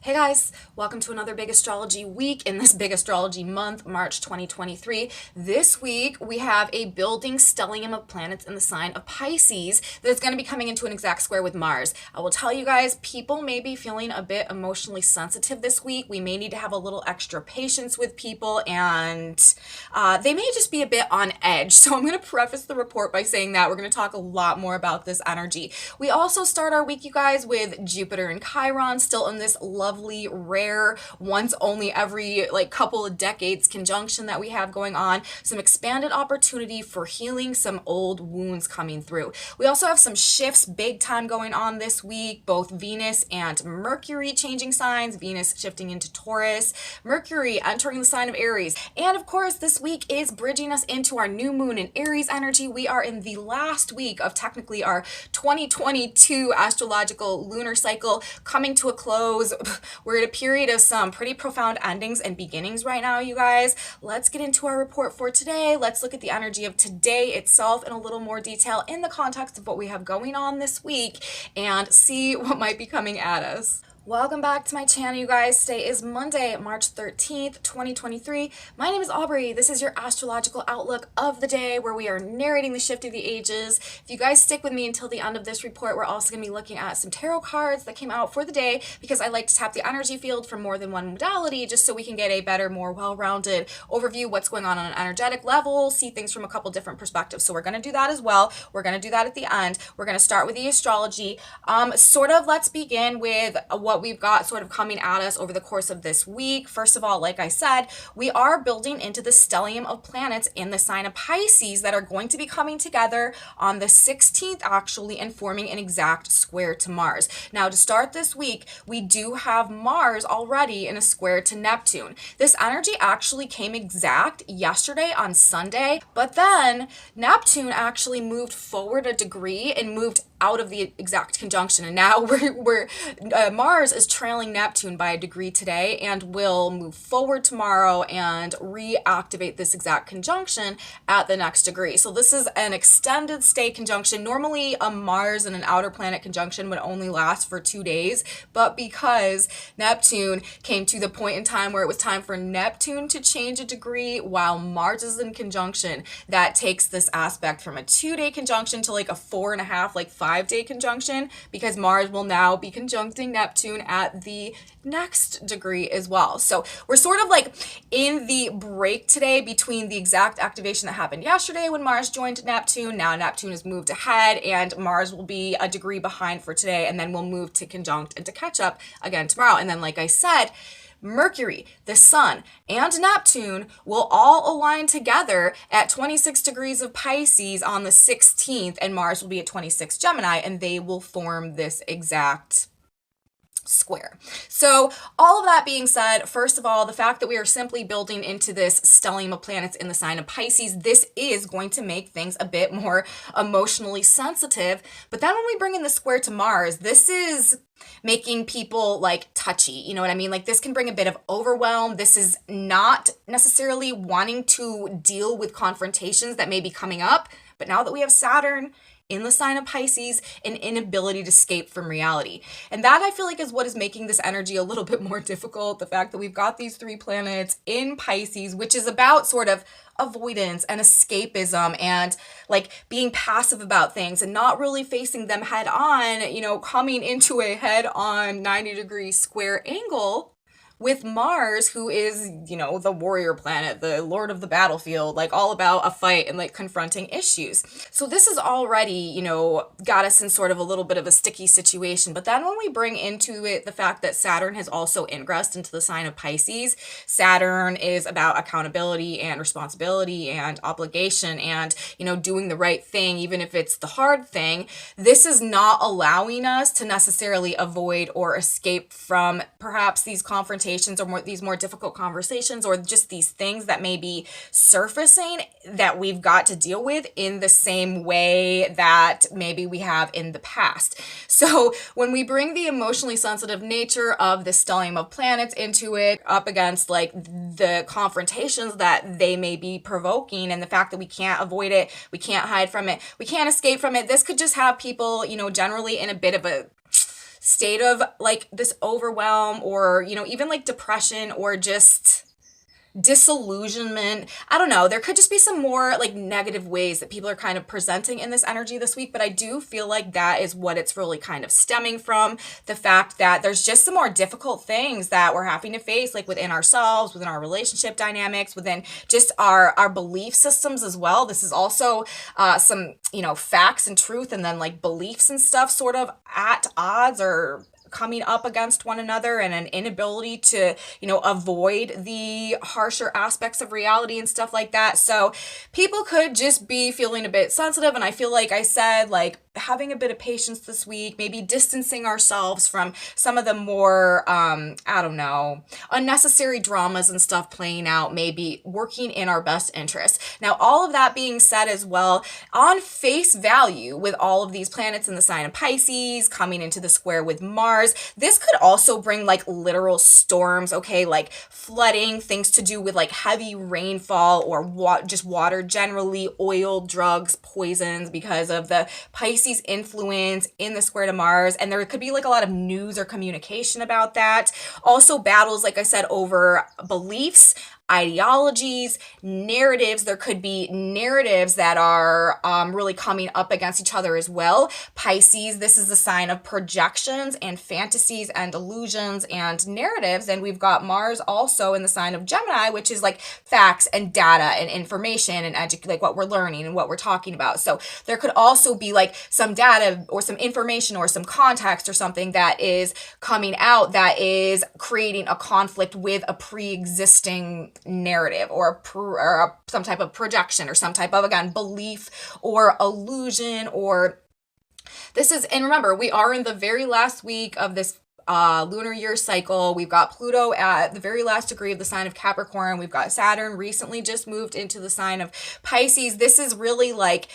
Hey guys, welcome to another big astrology week in this big astrology month, March 2023. This week we have a building stellium of planets in the sign of Pisces that is going to be coming into an exact square with Mars. I will tell you guys, people may be feeling a bit emotionally sensitive this week. We may need to have a little extra patience with people, and they may just be a bit on edge. So I'm going to preface the report by saying that we're going to talk a lot more about this energy. We also start our week, you guys, with Jupiter and Chiron still in this lovely, rare, once only every couple of decades conjunction that we have going on. Some expanded opportunity for healing some old wounds coming through. We also have some shifts big time going on this week, both Venus and Mercury changing signs, Venus shifting into Taurus, Mercury entering the sign of Aries. And of course, this week is bridging us into our new moon in Aries energy. We are in the last week of technically our 2022 astrological lunar cycle coming to a close. We're at a period of some pretty profound endings and beginnings right now, you guys. Let's get into our report for today. Let's look at the energy of today itself in a little more detail in the context of what we have going on this week and see what might be coming at us. Welcome back to my channel, you guys. Today is Monday, March 13th, 2023. My name is Aubrey. This is your astrological outlook of the day where we are narrating the shift of the ages. If you guys stick with me until the end of this report, we're also going to be looking at some tarot cards that came out for the day because I like to tap the energy field from more than one modality just so we can get a better, more well-rounded overview of what's going on an energetic level, see things from a couple different perspectives. So we're going to do that as well. We're going to do that at the end. We're going to start with the astrology. Let's begin with what we've got sort of coming at us over the course of this week. First of all, like I said, we are building into the stellium of planets in the sign of Pisces that are going to be coming together on the 16th actually and forming an exact square to Mars. Now to start this week, we do have Mars already in a square to Neptune. This energy actually came exact yesterday on Sunday, but then Neptune actually moved forward a degree and moved out of the exact conjunction, and now Mars is trailing Neptune by a degree today and will move forward tomorrow and reactivate this exact conjunction at the next degree. So this is an extended stay conjunction. Normally a Mars and an outer planet conjunction would only last for 2 days, but because Neptune came to the point in time where it was time for Neptune to change a degree while Mars is in conjunction, that takes this aspect from a 2-day conjunction to like a 4.5, 5-day conjunction, because Mars will now be conjuncting Neptune at the next degree as well. So we're sort of like in the break today between the exact activation that happened yesterday when Mars joined Neptune. Now Neptune has moved ahead and Mars will be a degree behind for today, and then we'll move to conjunct and to catch up again tomorrow. And then, like I said, Mercury, the Sun, and Neptune will all align together at 26 degrees of Pisces on the 16th, and Mars will be at 26 Gemini, and they will form this exact square. So all of that being said, first of all, the fact that we are simply building into this stellium of planets in the sign of Pisces, this is going to make things a bit more emotionally sensitive. But then when we bring in the square to Mars, this is making people touchy, you know what I mean? This can bring a bit of overwhelm. This is not necessarily wanting to deal with confrontations that may be coming up. But now that we have Saturn in the sign of Pisces, an inability to escape from reality. And that, I feel like, is what is making this energy a little bit more difficult. The fact that we've got these 3 planets in Pisces, which is about sort of avoidance and escapism and being passive about things and not really facing them head on, coming into a head on 90-degree square angle with Mars, who is, the warrior planet, the lord of the battlefield, all about a fight and confronting issues. So this has already, got us in sort of a little bit of a sticky situation. But then when we bring into it the fact that Saturn has also ingressed into the sign of Pisces, Saturn is about accountability and responsibility and obligation and, doing the right thing, even if it's the hard thing. This is not allowing us to necessarily avoid or escape from perhaps these confrontations or these more difficult conversations, or just these things that may be surfacing that we've got to deal with in the same way that maybe we have in the past. So when we bring the emotionally sensitive nature of the stellium of planets into it up against the confrontations that they may be provoking, and the fact that we can't avoid it, we can't hide from it, we can't escape from it, this could just have people, generally in a bit of a state of like this overwhelm, or, even like depression, or just disillusionment. I don't know. There could just be some more like negative ways that people are kind of presenting in this energy this week, but I do feel like that is what it's really kind of stemming from. The fact that there's just some more difficult things that we're having to face, like within ourselves, within our relationship dynamics, within just our belief systems as well. This is also some, facts and truth, and then like beliefs and stuff sort of at odds or coming up against one another, and an inability to, avoid the harsher aspects of reality and stuff like that. So people could just be feeling a bit sensitive. And I feel like I said, like, having a bit of patience this week, maybe distancing ourselves from some of the more, I don't know, unnecessary dramas and stuff playing out, maybe working in our best interest. Now, all of that being said as well, on face value, with all of these planets in the sign of Pisces coming into the square with Mars, this could also bring like literal storms, okay, like flooding, things to do with like heavy rainfall, or just water generally, oil, drugs, poisons, because of the Pisces influence in the square to Mars. And there could be like a lot of news or communication about that. Also battles, like I said, over beliefs, ideologies, narratives. There could be narratives that are really coming up against each other as well. Pisces, this is a sign of projections and fantasies and illusions and narratives. And we've got Mars also in the sign of Gemini, which is like facts and data and information and like what we're learning and what we're talking about. So there could also be like some data or some information or some context or something that is coming out that is creating a conflict with a pre-existing narrative, or some type of projection, or some type of, again, belief or illusion. Or this is, and remember, we are in the very last week of this lunar year cycle. We've got Pluto at the very last degree of the sign of Capricorn. We've got Saturn recently just moved into the sign of Pisces. This is really like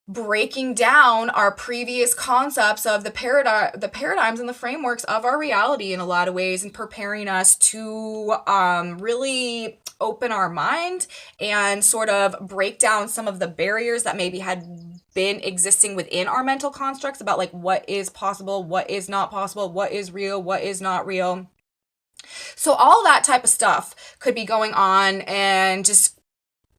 breaking down our previous concepts of the paradigms and the frameworks of our reality in a lot of ways, and preparing us to really open our mind and sort of break down some of the barriers that maybe had been existing within our mental constructs about like what is possible, what is not possible, what is real, what is not real. So all that type of stuff could be going on and just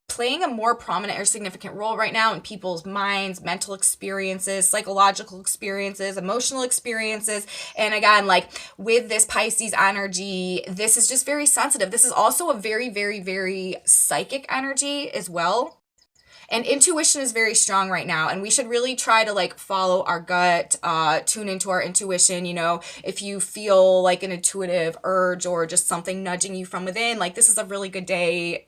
playing a more prominent or significant role right now in people's minds, mental experiences, psychological experiences, emotional experiences. And again, like with this Pisces energy, this is just very sensitive. This is also a very, very, very psychic energy as well. And intuition is very strong right now, and we should really try to like follow our gut, tune into our intuition. If you feel like an intuitive urge or just something nudging you from within, like this is a really good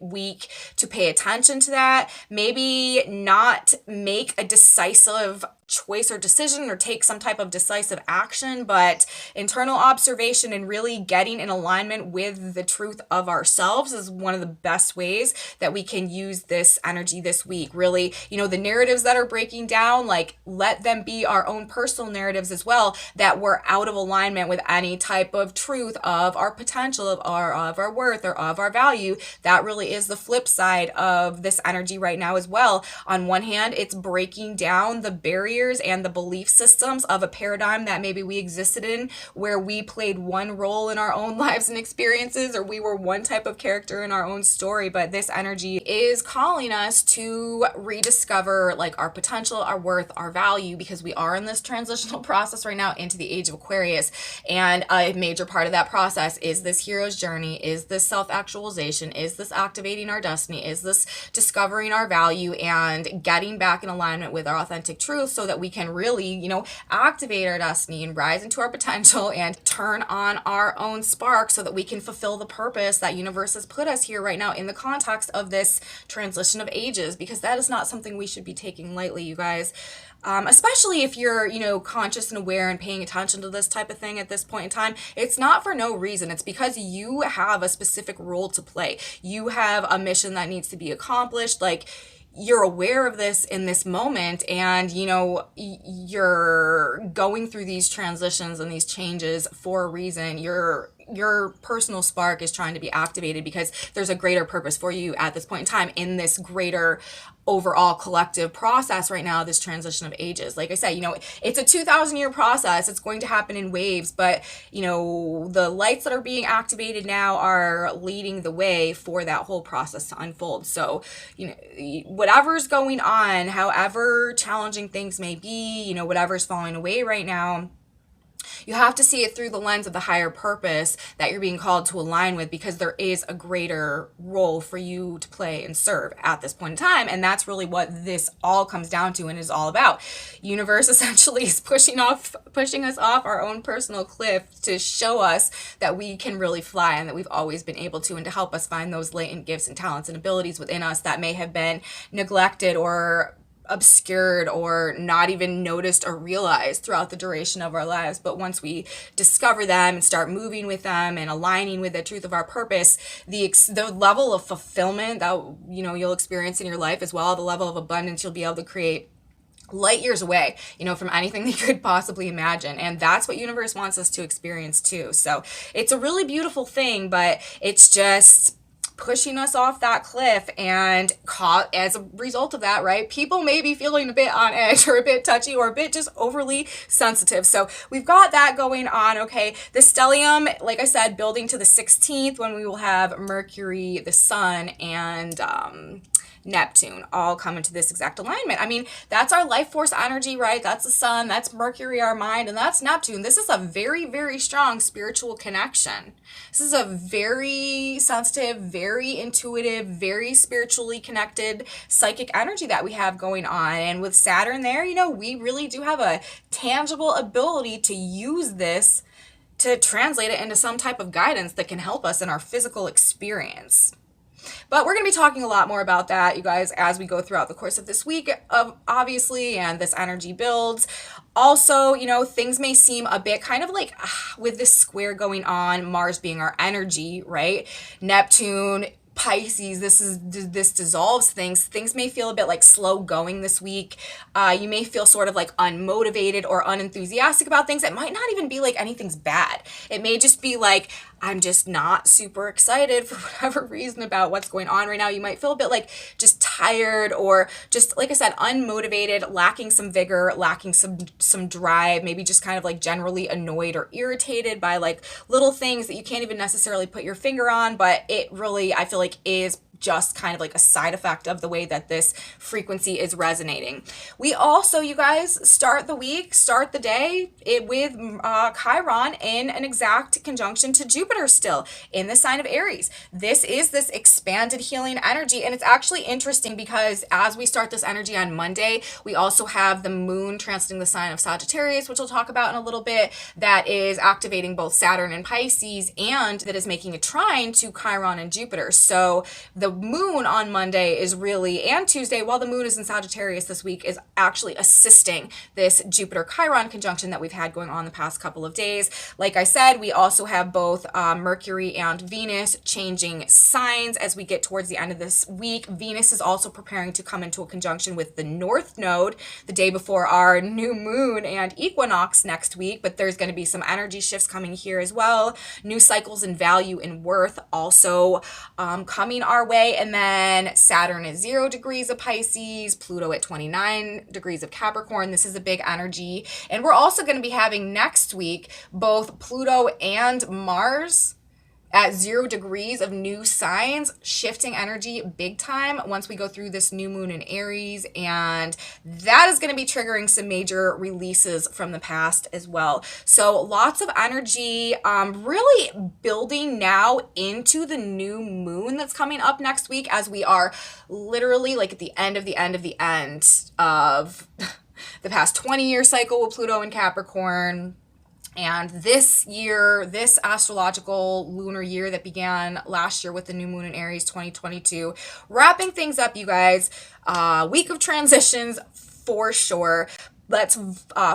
week to pay attention to that. Maybe not make a decisive choice or decision or take some type of decisive action, but internal observation and really getting in alignment with the truth of ourselves is one of the best ways that we can use this energy this week. Really, the narratives that are breaking down, like let them be our own personal narratives as well, that we're out of alignment with any type of truth of our potential, of our worth, or of our value. That really is the flip side of this energy right now as well. On one hand, it's breaking down the barriers and the belief systems of a paradigm that maybe we existed in, where we played one role in our own lives and experiences, or we were one type of character in our own story. But this energy is calling us to rediscover like our potential, our worth, our value, because we are in this transitional process right now into the age of Aquarius. And a major part of that process is this hero's journey, is this self-actualization, is this activating our destiny, is this discovering our value and getting back in alignment with our authentic truth, so that we can really, activate our destiny and rise into our potential and turn on our own spark, so that we can fulfill the purpose that universe has put us here right now in the context of this transition of ages, because that is not something we should be taking lightly, you guys. Especially if you're, conscious and aware and paying attention to this type of thing at this point in time. It's not for no reason. It's because you have a specific role to play. You have a mission that needs to be accomplished. Like, you're aware of this in this moment, and you're going through these transitions and these changes for a reason. You're your personal spark is trying to be activated because there's a greater purpose for you at this point in time in this greater overall collective process right now, this transition of ages. Like I said, it's a 2,000-year process. It's going to happen in waves, but the lights that are being activated now are leading the way for that whole process to unfold. So whatever's going on, however challenging things may be, whatever's falling away right now, you have to see it through the lens of the higher purpose that you're being called to align with, because there is a greater role for you to play and serve at this point in time. And that's really what this all comes down to and is all about. Universe essentially is pushing us off our own personal cliff to show us that we can really fly and that we've always been able to, and to help us find those latent gifts and talents and abilities within us that may have been neglected or obscured or not even noticed or realized throughout the duration of our lives. But once we discover them and start moving with them and aligning with the truth of our purpose, the level of fulfillment that you'll experience in your life, as well, the level of abundance you'll be able to create, light years away, from anything that you could possibly imagine. And that's what universe wants us to experience too. So it's a really beautiful thing, but it's just pushing us off that cliff, and as a result of that, right, people may be feeling a bit on edge or a bit touchy or a bit just overly sensitive. So we've got that going on. Okay, the stellium, like I said, building to the 16th, when we will have Mercury, the Sun, and Neptune all come into this exact alignment. I mean, that's our life force energy, right? That's the Sun, that's Mercury, our mind, and that's Neptune. This is a very, very strong spiritual connection. This is a very sensitive, very intuitive, very spiritually connected psychic energy that we have going on. And with Saturn there, we really do have a tangible ability to use this to translate it into some type of guidance that can help us in our physical experience. But we're going to be talking a lot more about that, you guys, as we go throughout the course of this week, obviously, and this energy builds. Also, things may seem a bit kind of like with this square going on, Mars being our energy, right? Neptune, Pisces, this dissolves things. Things may feel a bit like slow going this week. You may feel sort of like unmotivated or unenthusiastic about things. It might not even be like anything's bad. It may just be like, I'm just not super excited for whatever reason about what's going on right now. You might feel a bit like just tired, or just, like I said, unmotivated, lacking some vigor, lacking some drive, maybe just kind of like generally annoyed or irritated by like little things that you can't even necessarily put your finger on, but it really, I feel like, is just kind of like a side effect of the way that this frequency is resonating. We also, you guys, start the day with Chiron in an exact conjunction to Jupiter, still in the sign of Aries. This is this expanded healing energy, and it's actually interesting because as we start this energy on Monday, we also have the moon transiting the sign of Sagittarius, which we'll talk about in a little bit, that is activating both Saturn and Pisces, and that is making a trine to Chiron and Jupiter. So the moon on Monday is really, and Tuesday, while the moon is in Sagittarius this week, is actually assisting this Jupiter-Chiron conjunction that we've had going on the past couple of days. Like I said, we also have both Mercury and Venus changing signs as we get towards the end of this week. Venus is also preparing to come into a conjunction with the North Node the day before our new moon and equinox next week, but there's going to be some energy shifts coming here as well. New cycles in value and worth also coming our way. And then Saturn at 0 degrees of Pisces, Pluto at 29 degrees of Capricorn. This is a big energy. And we're also going to be having next week both Pluto and Mars at 0 degrees of new signs, shifting energy big time once we go through this new moon in Aries. And that is going to be triggering some major releases from the past as well. So lots of energy really building now into the new moon that's coming up next week, as we are literally like at the end of the end of the end of the past 20-year cycle with Pluto and Capricorn. And this year, this astrological lunar year that began last year with the new moon in Aries 2022, wrapping things up, you guys. Week of transitions for sure. Let's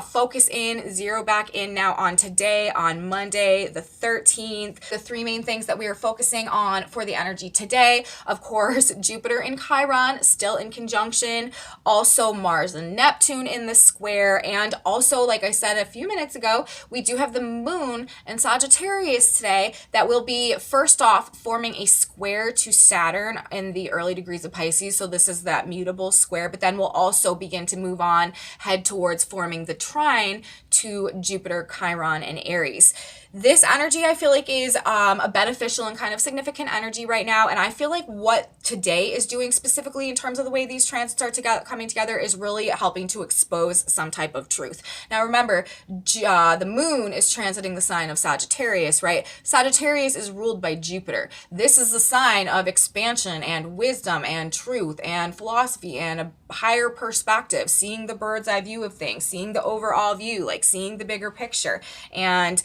focus in, zero back in now on today, on Monday, the 13th. The three main things that we are focusing on for the energy today, of course, Jupiter and Chiron still in conjunction, also Mars and Neptune in the square, and also, like I said a few minutes ago, we do have the moon in Sagittarius today that will be first off forming a square to Saturn in the early degrees of Pisces. So this is that mutable square, but then we'll also begin to move on, head towards forming the trine to Jupiter, Chiron, and Aries. This energy I feel like is a beneficial and kind of significant energy right now, and I feel like what today is doing specifically in terms of the way these transits are coming together is really helping to expose some type of truth. Now remember, the moon is transiting the sign of Sagittarius, right? Sagittarius is ruled by Jupiter. This is the sign of expansion and wisdom and truth and philosophy and a higher perspective, seeing the bird's eye view of things, seeing the overall view, like seeing the bigger picture. And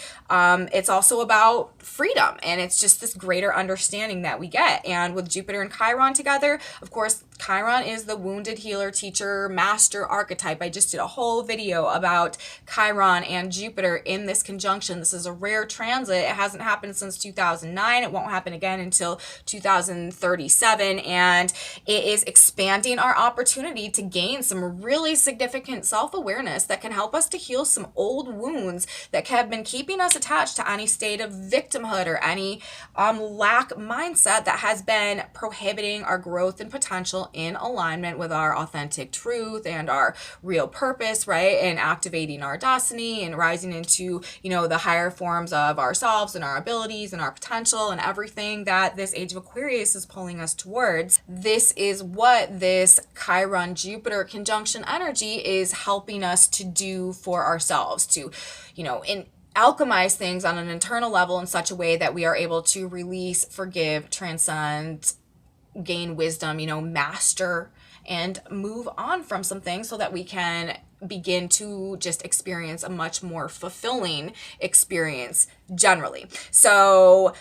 it's also about freedom, and it's just this greater understanding that we get. And with Jupiter and Chiron together, of course, Chiron is the wounded healer, teacher, master archetype. I just did a whole video about Chiron and Jupiter in this conjunction. This is a rare transit. It hasn't happened since 2009. It won't happen again until 2037, and it is expanding our opportunity to gain some really significant self-awareness that can help us to heal some old wounds that have been keeping us attached to any state of victimhood or any lack mindset that has been prohibiting our growth and potential in alignment with our authentic truth and our real purpose, right? And activating our destiny and rising into, the higher forms of ourselves and our abilities and our potential and everything that this age of Aquarius is pulling us towards. This is what this Chiron Jupiter conjunction energy is helping us to do for ourselves, to, alchemize things on an internal level in such a way that we are able to release, forgive, transcend, gain wisdom, master, and move on from some things so that we can begin to just experience a much more fulfilling experience generally. So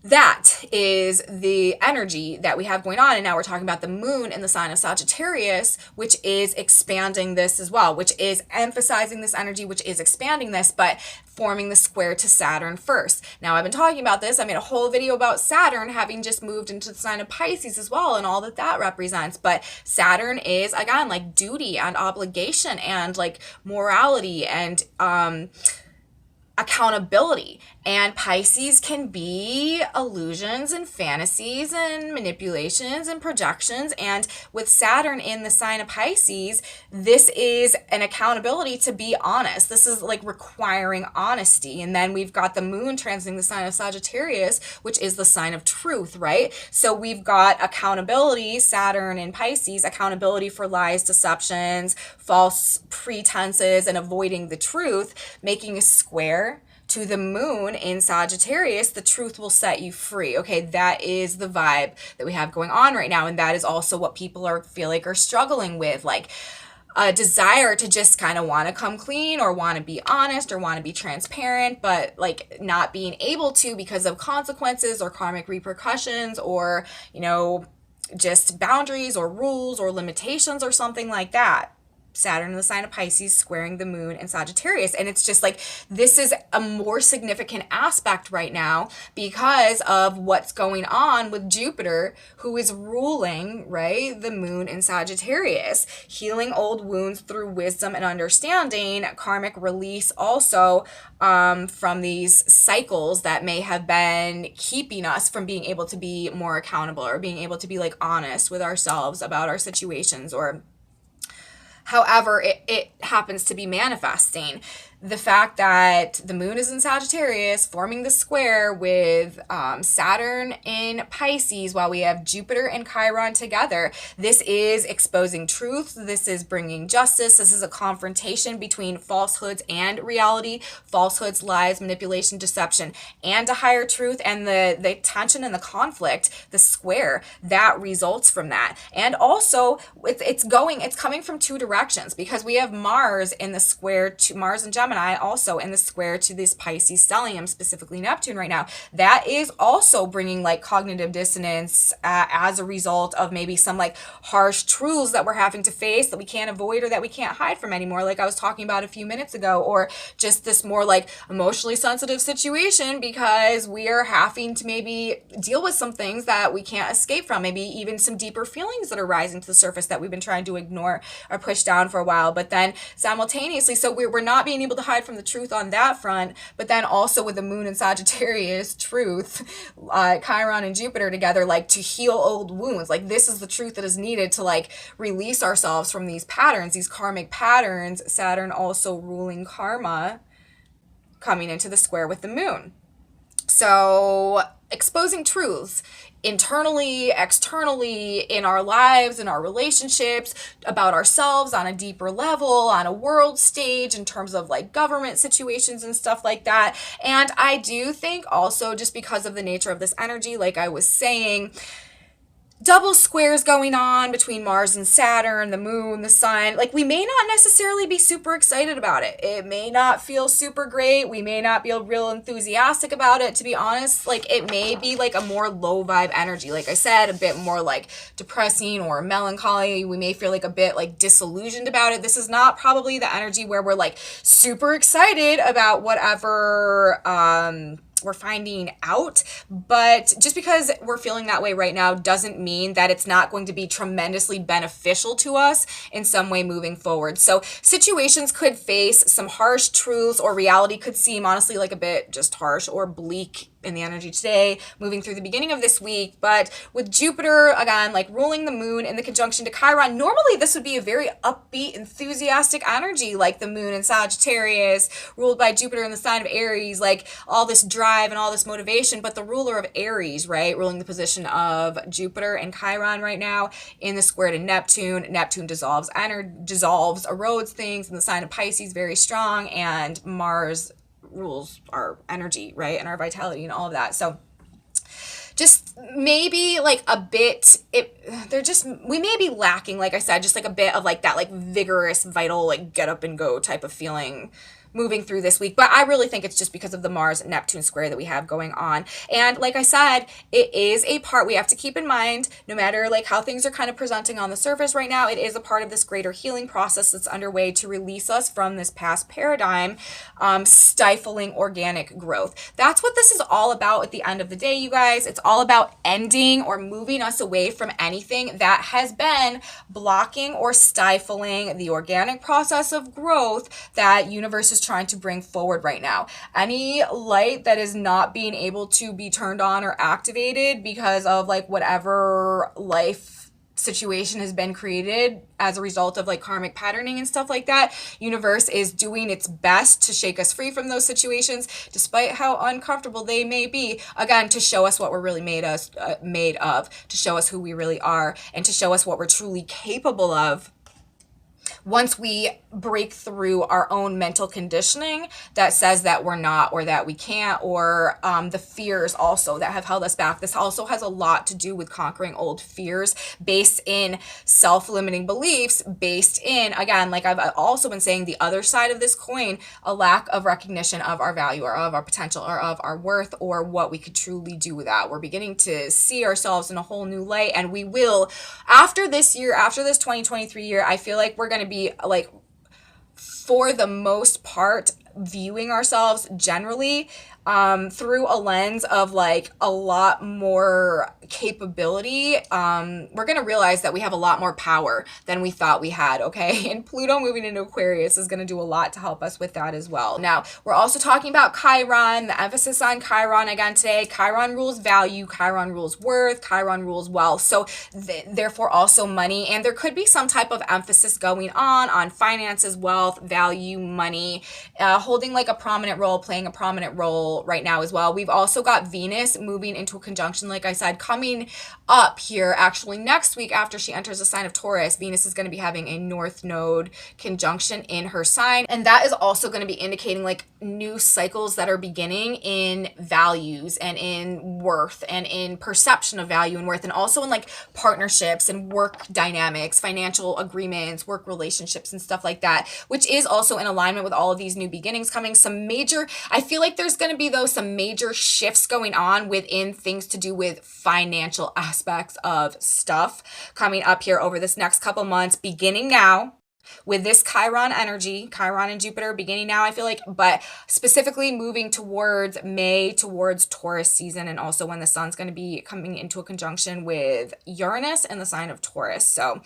that is the energy that we have going on. And now we're talking about the moon in the sign of Sagittarius, which is expanding this as well, which is emphasizing this energy, which is expanding this, but forming the square to Saturn first. Now, I've been talking about this. I made a whole video about Saturn having just moved into the sign of Pisces as well and all that that represents. But Saturn is, again, like duty and obligation and like morality and accountability. And Pisces can be illusions and fantasies and manipulations and projections. And with Saturn in the sign of Pisces, this is an accountability to be honest. This is like requiring honesty. And then we've got the moon transiting the sign of Sagittarius, which is the sign of truth, right? So we've got accountability, Saturn in Pisces, accountability for lies, deceptions, false pretenses, and avoiding the truth, making a square to the moon in Sagittarius. The truth will set you free. Okay, that is the vibe that we have going on right now. And that is also what people feel like are struggling with, like a desire to just kind of want to come clean or want to be honest or want to be transparent, but like not being able to because of consequences or karmic repercussions or, just boundaries or rules or limitations or something like that. Saturn in the sign of Pisces squaring the moon in Sagittarius. And it's just like, this is a more significant aspect right now because of what's going on with Jupiter, who is ruling, right, the moon in Sagittarius, healing old wounds through wisdom and understanding, karmic release also from these cycles that may have been keeping us from being able to be more accountable or being able to be like honest with ourselves about our situations or however it happens to be manifesting. The fact that the moon is in Sagittarius forming the square with Saturn in Pisces while we have Jupiter and Chiron together, this is exposing truth. This is bringing justice. This is a confrontation between falsehoods and reality, falsehoods, lies, manipulation, deception, and a higher truth. And the tension and the conflict, the square that results from that. And also it's coming from two directions because we have Mars in the square to Mars and Gemini Gemini also in the square to this Pisces stellium, specifically Neptune right now. That is also bringing like cognitive dissonance as a result of maybe some like harsh truths that we're having to face that we can't avoid or that we can't hide from anymore, like I was talking about a few minutes ago, or just this more like emotionally sensitive situation because we are having to maybe deal with some things that we can't escape from, maybe even some deeper feelings that are rising to the surface that we've been trying to ignore or push down for a while. But then simultaneously, so we're not being able to hide from the truth on that front, but then also with the moon and Sagittarius truth, Chiron and Jupiter together, like to heal old wounds. Like this is the truth that is needed to like release ourselves from these patterns, these karmic patterns. Saturn also ruling karma, coming into the square with the moon. So exposing truths internally, externally, in our lives, in our relationships, about ourselves on a deeper level, on a world stage, in terms of like government situations and stuff like that. And I do think also, just because of the nature of this energy, like I was saying, double squares going on between Mars and Saturn, the moon, the sun, like we may not necessarily be super excited about it. It may not feel super great. We may not be real enthusiastic about it, to be honest. Like it may be like a more low vibe energy. Like I said, a bit more like depressing or melancholy. We may feel like a bit like disillusioned about it. This is not probably the energy where we're like super excited about whatever, we're finding out. But just because we're feeling that way right now doesn't mean that it's not going to be tremendously beneficial to us in some way moving forward. So situations could face some harsh truths, or reality could seem honestly like a bit just harsh or bleak in the energy today, moving through the beginning of this week. But with Jupiter, again, like ruling the moon in the conjunction to Chiron, normally this would be a very upbeat, enthusiastic energy, like the moon in Sagittarius, ruled by Jupiter in the sign of Aries, like all this drive and all this motivation. But the ruler of Aries, right, ruling the position of Jupiter and Chiron right now in the square to Neptune. Neptune dissolves, erodes things in the sign of Pisces, very strong, and Mars rules our energy, right, and our vitality and all of that. So just maybe like a bit, we may be lacking, like I said, just like a bit of like that like vigorous, vital, like get up and go type of feeling moving through this week. But I really think it's just because of the Mars Neptune square that we have going on. And like I said, it is a part we have to keep in mind, no matter like how things are kind of presenting on the surface right now. It is a part of this greater healing process that's underway to release us from this past paradigm, stifling organic growth. That's what this is all about at the end of the day, you guys. It's all about ending or moving us away from anything that has been blocking or stifling the organic process of growth that universe is trying to bring forward right now. Any light that is not being able to be turned on or activated because of like whatever life situation has been created as a result of like karmic patterning and stuff like that, universe is doing its best to shake us free from those situations, despite how uncomfortable they may be, again, to show us what we're really made of, to show us who we really are, and to show us what we're truly capable of once we break through our own mental conditioning that says that we're not, or that we can't, or the fears also that have held us back. This also has a lot to do with conquering old fears based in self-limiting beliefs, based in, again, like I've also been saying, the other side of this coin, a lack of recognition of our value or of our potential or of our worth or what we could truly do with that. We're beginning to see ourselves in a whole new light, and we will, after this year, after this 2023 year, I feel like we're going to be like, for the most part, viewing ourselves generally through a lens of like a lot more capability. We're going to realize that we have a lot more power than we thought we had, okay? And Pluto moving into Aquarius is going to do a lot to help us with that as well. Now, we're also talking about Chiron, the emphasis on Chiron again today. Chiron rules value, Chiron rules worth, Chiron rules wealth. So therefore also money. And there could be some type of emphasis going on finances, wealth, value, money, holding like a prominent role, playing a prominent role right now as well. We've also got Venus moving into a conjunction, like I said, coming coming up here actually next week after she enters the sign of Taurus. Venus is going to be having a North Node conjunction in her sign, and that is also going to be indicating like new cycles that are beginning in values and in worth and in perception of value and worth, and also in like partnerships and work dynamics, financial agreements, work relationships and stuff like that, which is also in alignment with all of these new beginnings coming. Some major, I feel like there's going to be though some major shifts going on within things to do with financial aspects of stuff coming up here over this next couple months, beginning now with this Chiron energy, Chiron and Jupiter beginning now, I feel like, but specifically moving towards May, towards Taurus season, and also when the sun's going to be coming into a conjunction with Uranus in the sign of Taurus. So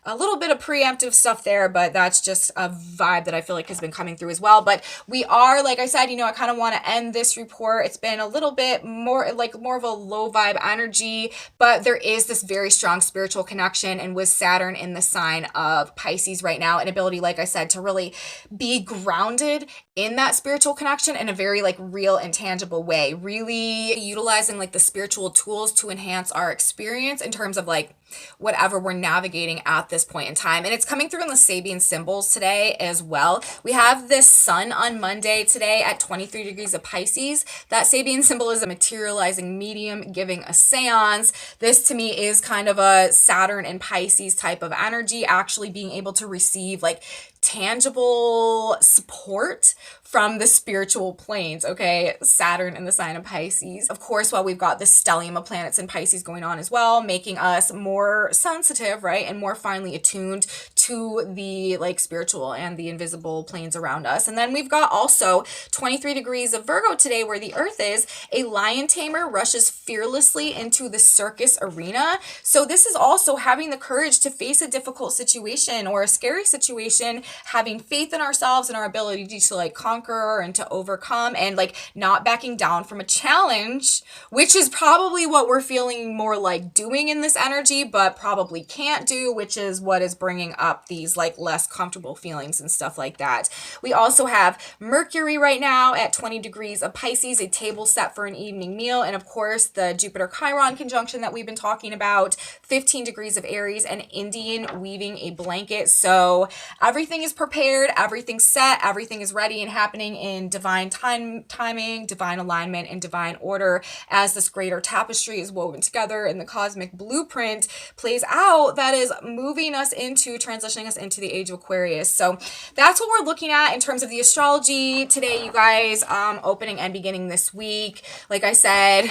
a little bit of preemptive stuff there, but that's just a vibe that I feel like has been coming through as well. But we are, like I said, you know, I kind of want to end this report. It's been a little bit more like more of a low vibe energy, but there is this very strong spiritual connection, and with Saturn in the sign of Pisces right now, an ability, like I said, to really be grounded in that spiritual connection in a very like real and tangible way, really utilizing like the spiritual tools to enhance our experience in terms of like whatever we're navigating at this point in time. And it's coming through in the Sabian symbols today as well. We have this sun on Monday today at 23 degrees of Pisces. That Sabian symbol is a materializing medium giving a seance. This to me is kind of a Saturn and Pisces type of energy, actually being able to receive like tangible support from the spiritual planes, okay? Saturn in the sign of Pisces. Of course, while we've got the stellium of planets in Pisces going on as well, making us more sensitive, right? And more finely attuned to the like spiritual and the invisible planes around us. And then we've got also 23 degrees of Virgo today, where the earth is. A lion tamer rushes fearlessly into the circus arena. So this is also having the courage to face a difficult situation or a scary situation, having faith in ourselves and our ability to like conquer and to overcome, and like not backing down from a challenge, which is probably what we're feeling more like doing in this energy, but probably can't do, which is what is bringing up these like less comfortable feelings and stuff like that. We also have Mercury right now at 20 degrees of Pisces, a table set for an evening meal, and of course the Jupiter Chiron conjunction that we've been talking about, 15 degrees of Aries, and Indian weaving a blanket. So everything is prepared, everything's set, everything is ready and happening in divine timing, divine alignment, and divine order as this greater tapestry is woven together and the cosmic blueprint plays out that is moving us into, transitioning us into the age of Aquarius. So that's what we're looking at in terms of the astrology today, you guys, opening and beginning this week. Like I said,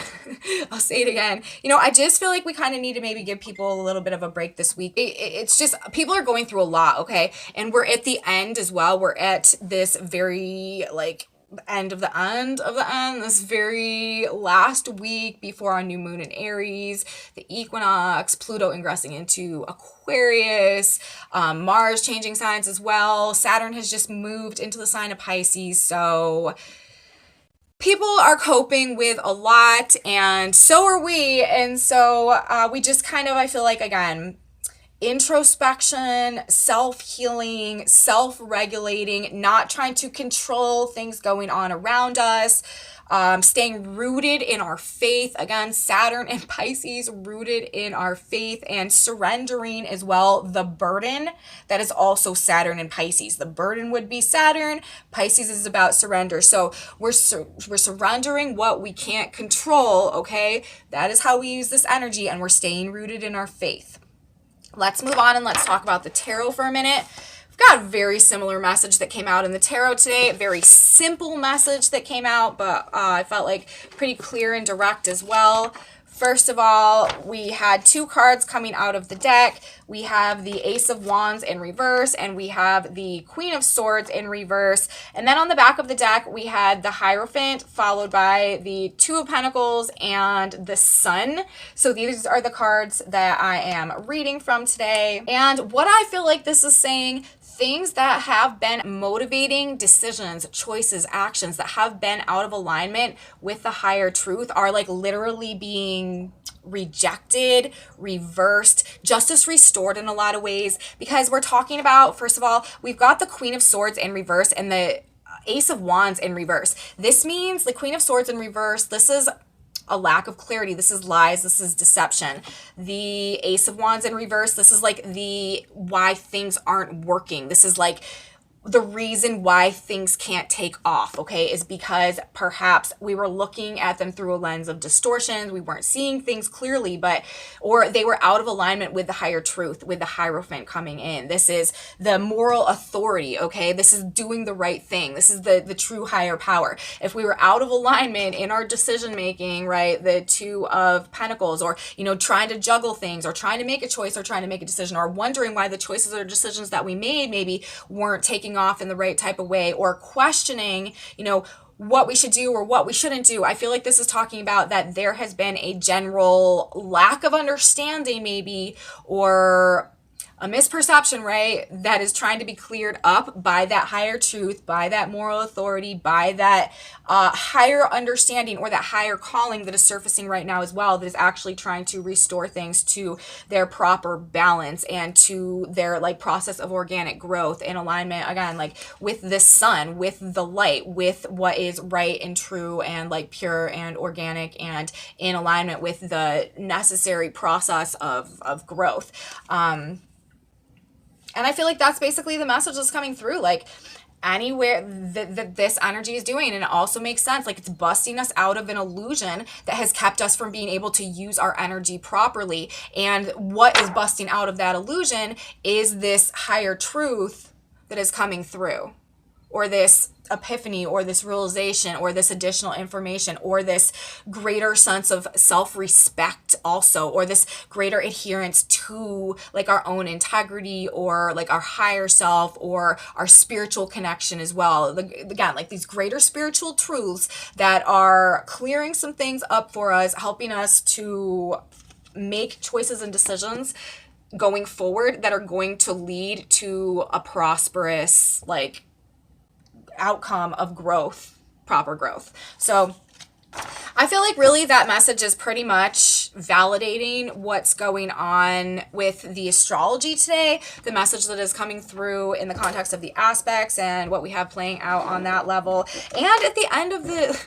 I'll say it again, you know, I just feel like we kind of need to maybe give people a little bit of a break this week. It's just, people are going through a lot, okay? And we're at the end as well. We're at this very like end of the end, this very last week before our new moon in Aries, the equinox, Pluto ingressing into Aquarius, Mars changing signs as well. Saturn has just moved into the sign of Pisces. So people are coping with a lot, and so are we. And so we just kind of, I feel like, again, introspection, self-healing, self-regulating, not trying to control things going on around us, staying rooted in our faith. Again, Saturn and Pisces, rooted in our faith, and surrendering as well the burden that is also Saturn and Pisces. The burden would be Saturn, Pisces is about surrender. So we're surrendering what we can't control, okay? That is how we use this energy, and we're staying rooted in our faith. Let's move on and let's talk about the tarot for a minute. We've got a very similar message that came out in the tarot today, a very simple message that came out, but I felt like pretty clear and direct as well. First of all, we had two cards coming out of the deck. We have the Ace of Wands in reverse, and we have the Queen of Swords in reverse. And then on the back of the deck, we had the Hierophant, followed by the Two of Pentacles and the Sun. So these are the cards that I am reading from today. And what I feel like this is saying, things that have been motivating decisions, choices, actions that have been out of alignment with the higher truth are like literally being rejected, reversed, justice restored in a lot of ways, because we're talking about, first of all, we've got the Queen of Swords in reverse and the Ace of Wands in reverse. This means the Queen of Swords in reverse, this is a lack of clarity. This is lies. This is deception. The Ace of Wands in reverse, this is like the why things aren't working. This is like the reason why things can't take off, okay, is because perhaps we were looking at them through a lens of distortions. We weren't seeing things clearly, or they were out of alignment with the higher truth, with the Hierophant coming in. This is the moral authority, okay? This is doing the right thing. This is the true higher power. If we were out of alignment in our decision making, right, the Two of Pentacles, or, trying to juggle things, or trying to make a choice, or trying to make a decision, or wondering why the choices or decisions that we made maybe weren't taking off in the right type of way, or questioning, what we should do or what we shouldn't do. I feel like this is talking about that there has been a general lack of understanding maybe, or a misperception, right, that is trying to be cleared up by that higher truth, by that moral authority, by that higher understanding, or that higher calling that is surfacing right now as well, that is actually trying to restore things to their proper balance and to their process of organic growth in alignment, again, with the sun, with the light, with what is right and true and pure and organic, and in alignment with the necessary process of growth. And I feel like that's basically the message that's coming through, anywhere that this energy is doing. And it also makes sense, it's busting us out of an illusion that has kept us from being able to use our energy properly. And what is busting out of that illusion is this higher truth that is coming through, or this epiphany, or this realization, or this additional information, or this greater sense of self-respect also, or this greater adherence to our own integrity, or our higher self, or our spiritual connection as well. Again, these greater spiritual truths that are clearing some things up for us, helping us to make choices and decisions going forward that are going to lead to a prosperous outcome of growth, proper growth. So I feel like really that message is pretty much validating what's going on with the astrology today, the message that is coming through in the context of the aspects and what we have playing out on that level. And at the end of the,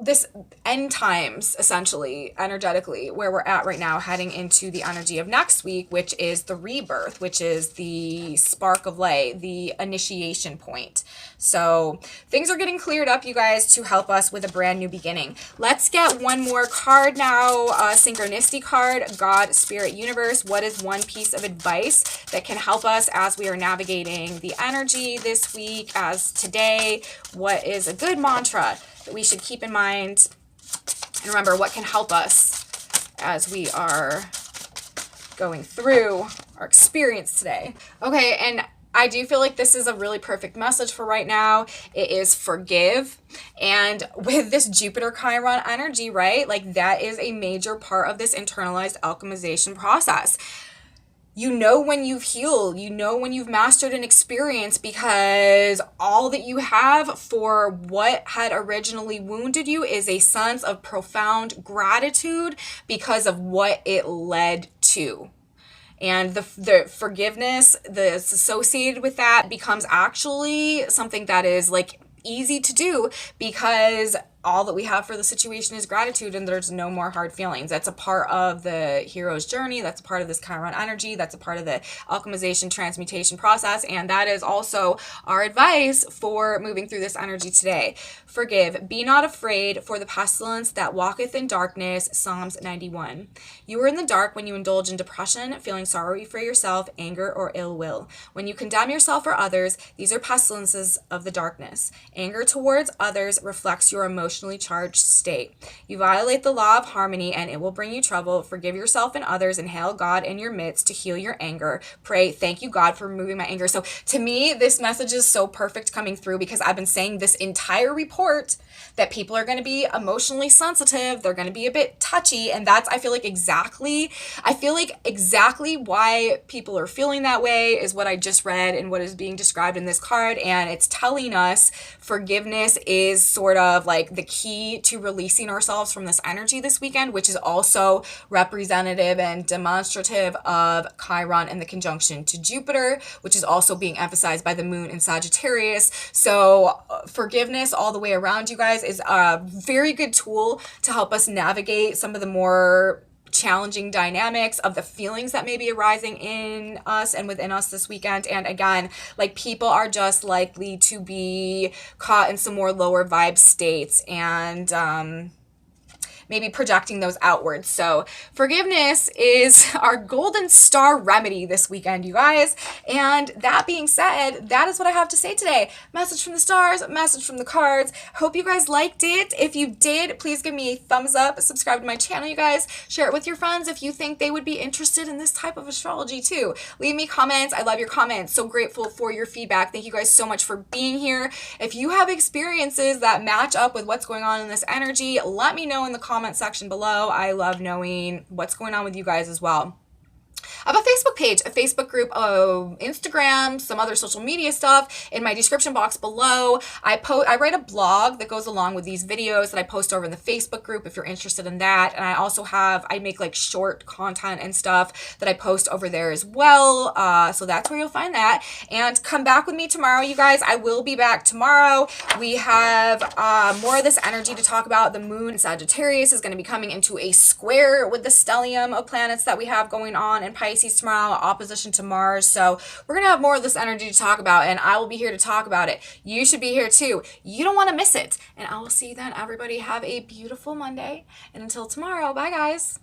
this end times, essentially, energetically, where we're at right now, heading into the energy of next week, which is the rebirth, which is the spark of light, the initiation point. So things are getting cleared up, you guys, to help us with a brand new beginning. Let's get one more card now, a synchronicity card, God, Spirit, Universe. What is one piece of advice that can help us as we are navigating the energy this week, as today? What is a good mantra that we should keep in mind? And remember, what can help us as we are going through our experience today? Okay, and I do feel like this is a really perfect message for right now. It is forgive. And with this Jupiter Chiron energy, right? That is a major part of this internalized alchemization process. You know when you've healed, you know when you've mastered an experience, because all that you have for what had originally wounded you is a sense of profound gratitude because of what it led to. And the forgiveness that's associated with that becomes actually something that is easy to do, because all that we have for the situation is gratitude, and there's no more hard feelings. That's a part of the hero's journey. That's a part of this Chiron energy. That's a part of the alchemization transmutation process. And that is also our advice for moving through this energy today. Forgive. Be not afraid for the pestilence that walketh in darkness. Psalms 91. You are in the dark when you indulge in depression, feeling sorry for yourself, anger, or ill will. When you condemn yourself or others, these are pestilences of the darkness. Anger towards others reflects your emotionally charged state. You violate the law of harmony and it will bring you trouble. Forgive yourself and others and hail God in your midst to heal your anger. Pray, thank you, God, for removing my anger. So to me, this message is so perfect coming through, because I've been saying this entire report that people are going to be emotionally sensitive. They're going to be a bit touchy. And that's, I feel like exactly why people are feeling that way is what I just read and what is being described in this card. And it's telling us forgiveness is sort of the key to releasing ourselves from this energy this weekend, which is also representative and demonstrative of Chiron and the conjunction to Jupiter, which is also being emphasized by the moon in Sagittarius. So forgiveness all the way around, you guys, is a very good tool to help us navigate some of the more challenging dynamics of the feelings that may be arising in us and within us this weekend. And again, like, people are just likely to be caught in some more lower vibe states and maybe projecting those outwards. So forgiveness is our golden star remedy this weekend, you guys. And that being said, that is what I have to say today. Message from the stars, message from the cards. Hope you guys liked it. If you did, please give me a thumbs up, subscribe to my channel, you guys. Share it with your friends if you think they would be interested in this type of astrology too. Leave me comments. I love your comments. So grateful for your feedback. Thank you guys so much for being here. If you have experiences that match up with what's going on in this energy, let me know in the comment section below. I love knowing what's going on with you guys as well. I have a Facebook page, a Facebook group, Instagram, some other social media stuff in my description box below. I write a blog that goes along with these videos that I post over in the Facebook group if you're interested in that. And I make like short content and stuff that I post over there as well. So that's where you'll find that. And come back with me tomorrow, you guys. I will be back tomorrow. We have more of this energy to talk about. The moon in Sagittarius is going to be coming into a square with the stellium of planets that we have going on in Pisces tomorrow, opposition to Mars. So we're going to have more of this energy to talk about, and I will be here to talk about it. You should be here too. You don't want to miss it. And I will see you then, everybody. Have a beautiful Monday. And until tomorrow, bye guys.